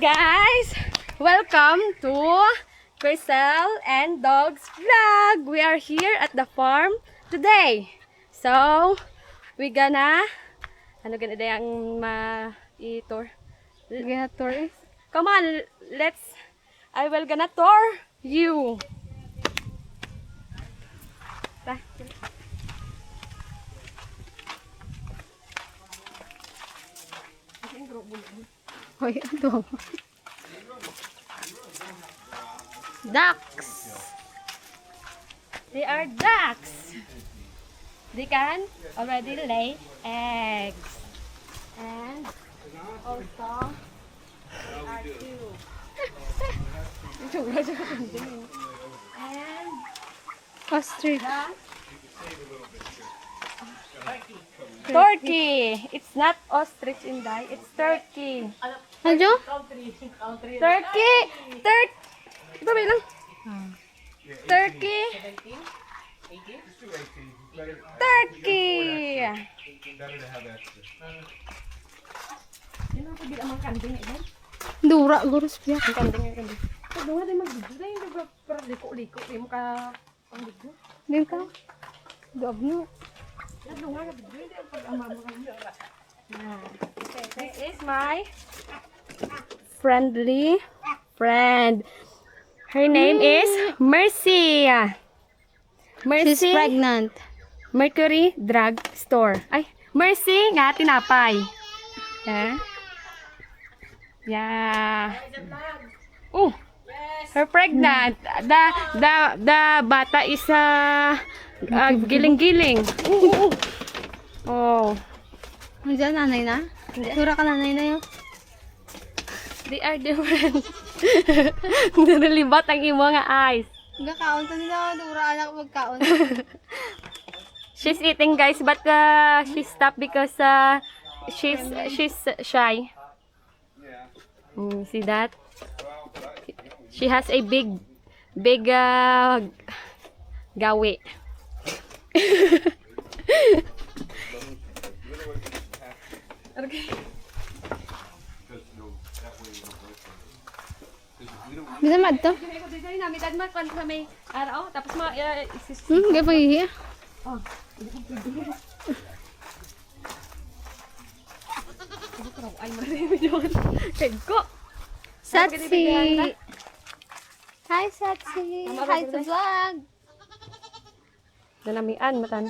guys! Welcome to Crystal and Dogs Vlog! We are here at the farm today. So, we gonna... Ano gonna yung ma-tour? Gonna tour? Come on, let's... I will gonna tour you. Hoy, ano? Ducks. They are ducks. They can already lay eggs. And also, they are two. And Ostrich. Turkey. It's not ostrich in Thai. It's turkey. Ano? Turkey. Ito ba lang? Turkey. Turkey. Dura, gurus biya. Ang kanding nga kanding. Pag nga tayo mag-video, pero liko-liko. Di mo ka pang-video. Din ka? Doab no. This is my friendly friend. Her name is Mercy. She's Mercy pregnant. Mercury Drug Store. Ay, Mercy nga tinapay. Yeah. Yeah. Oh, her pregnant. The bata is giling-giling. Oh. Nandiyan, nanay na? Dura ka nanay na yun. They are different. Nililibat ang imo nga eyes. Nagkakaon to nila. Dura anak magkaon. She's eating, guys, but she stopped because she's shy. See that? She has a big gawi. Okay. Bisa mad to? Gaya pahihiya. Satsi! Hi, Satsi! Hi to vlog! Dalamian matan.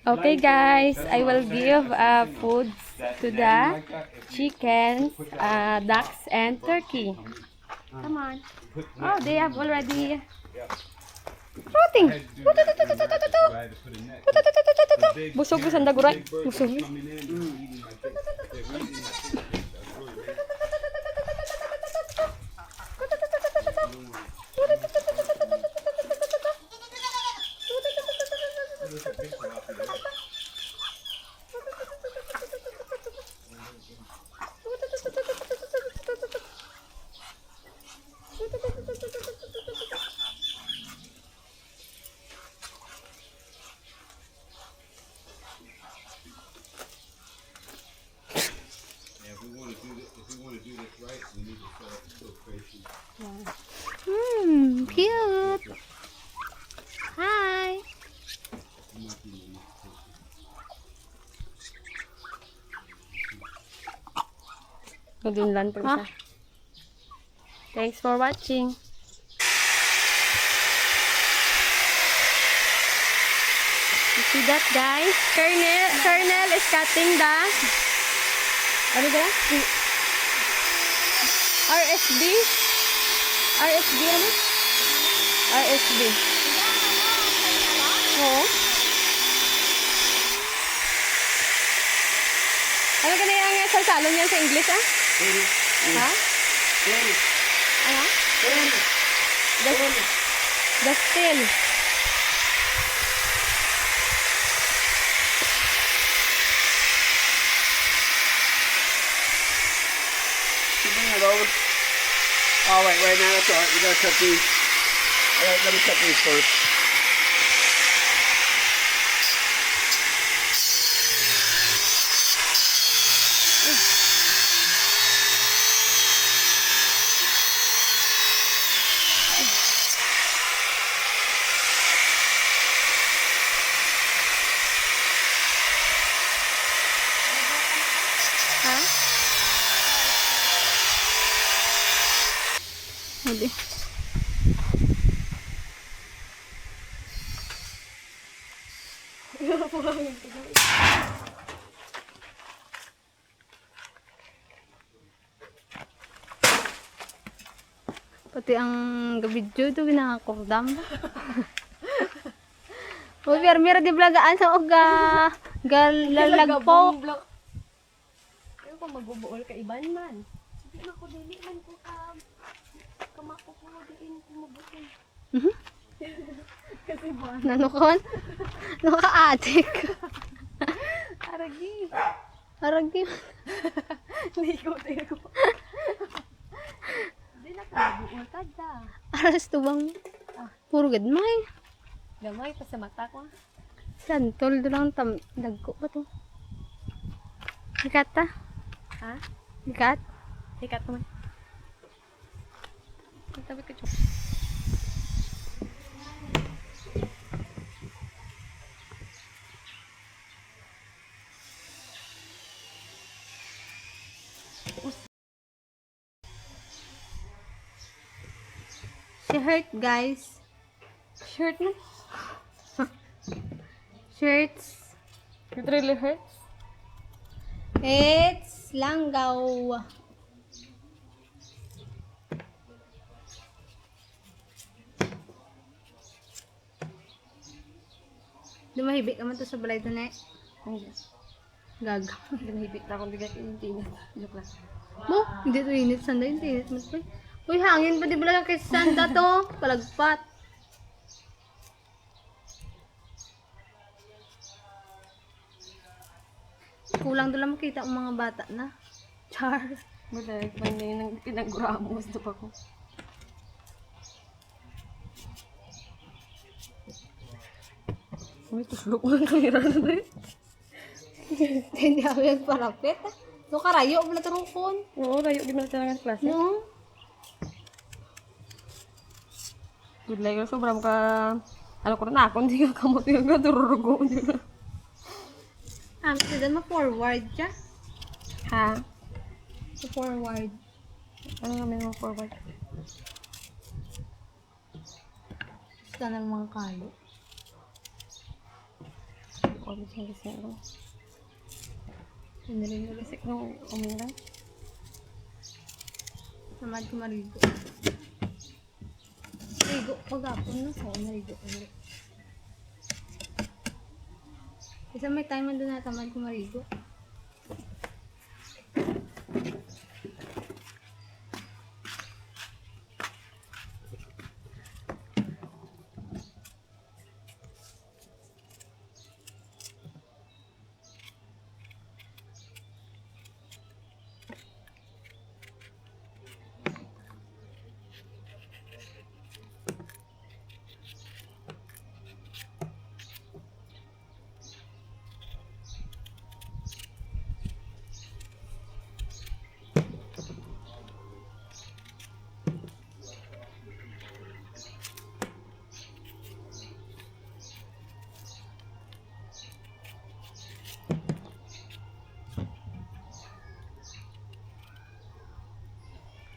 Okay, guys, I will give foods to the chickens, ducks, and turkey. Come on. Oh, they have already rotting. Busog ko sa daguray. Busog. Cute! Hi! Nagdunlan po isa. Thanks for watching. You see that, guys? Colonel is cutting the ano ba? RSB? RSB ano? RSB. Oo. Ano ka na yung salsalon yan sa English, ah? Ha? Ano? The still. Bring it over. Oh wait, now that's alright. We gotta cut these. Alright, let me cut these first. Hindi. Pati ang gabidyo ito ginakakordam. Uy, mira di blagaan sa uga. Galalagpo. Pero kung magbubuol ka iban man. Sabi ako, dili man ko kamako ko diin kumubutin. Kasi ba? Nanukon? Naka-atik. Aragi. Aragi. Hindi ko tayo. Hindi na ka magbubuol ka da. Aras to bang? Puro gadmay. Gamay pa sa mata ko. Santol doon lang dagko ba to? Hikat ta? Ha? Hikat? Hikat naman. Tabi ka chok. She hurt guys. Shirt mo. Shirts. It really hurts. It's langgaw. Dumahibik naman to sa balay to na Hindi. Gag. Lumihibik na akong bigay init. Joke lang. Mo, hindi to init. Sanda yung init mo to. Uy, hangin pa di ba lang kay sanda to? Palagpat. Kulang doon lang makita ang mga bata na. Char. Madalik man na yun ang pinag-uramos na pa ko. Uy, tuslok mo ang kamera na ba yun? Hindi ako yung parapet. No, karayo. Wala tarong phone. Oo, layo di man talaga sa klase. No. Good like, sobrang ka... Ano ko na ako, hindi ka kamot yung natururugo. Sila ma-forward siya. Ha? Forward. Ano namin mo forward? Gusto ng mga kalo. Forward siya kasi ano. Hindi rin nila. Kasi nung umilan. Namad ko marigo. Marigo. Pag-apon na sa marigo. Isa may time na doon na tamad ko marigo.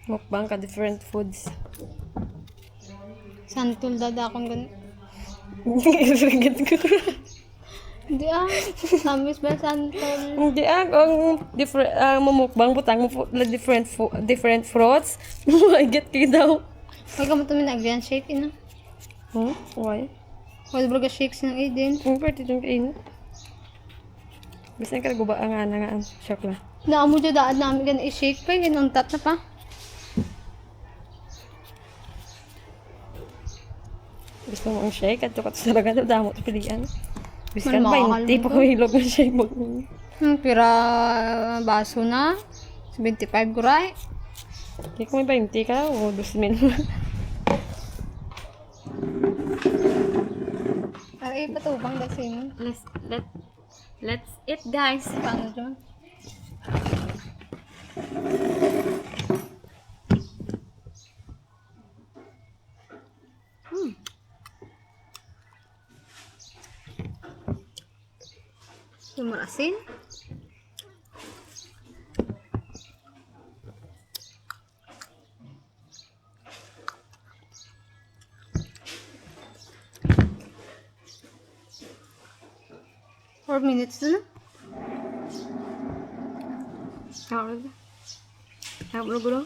Mukbang ka different foods. Santol dada akong ganun. Regret ko. Hindi Samis ba santol? Hindi ang different mamukbang butang mo different fruits. I get kayo daw. Huwag ka mo ito minagyan shake ina. Why? Huwag ba ka shakes ng Aiden? Ang pwede itong kainin. Bisa ka guba ang nga shock lang. Naamo dyan daan namin ganun i-shake pa. Ganun tat na pa. Gusto mo ang shake at tukat talaga daw damo ito pilihan. Bisa ka Mahal 20 pa hilog ng shake mo. Pira baso na. 75 guray. Hindi ko may 20 ka o 2,000. Ay, patubang kasi mo. Let's eat guys. Paano dyan? Sumarasin. 4 minutes na na. How gulo?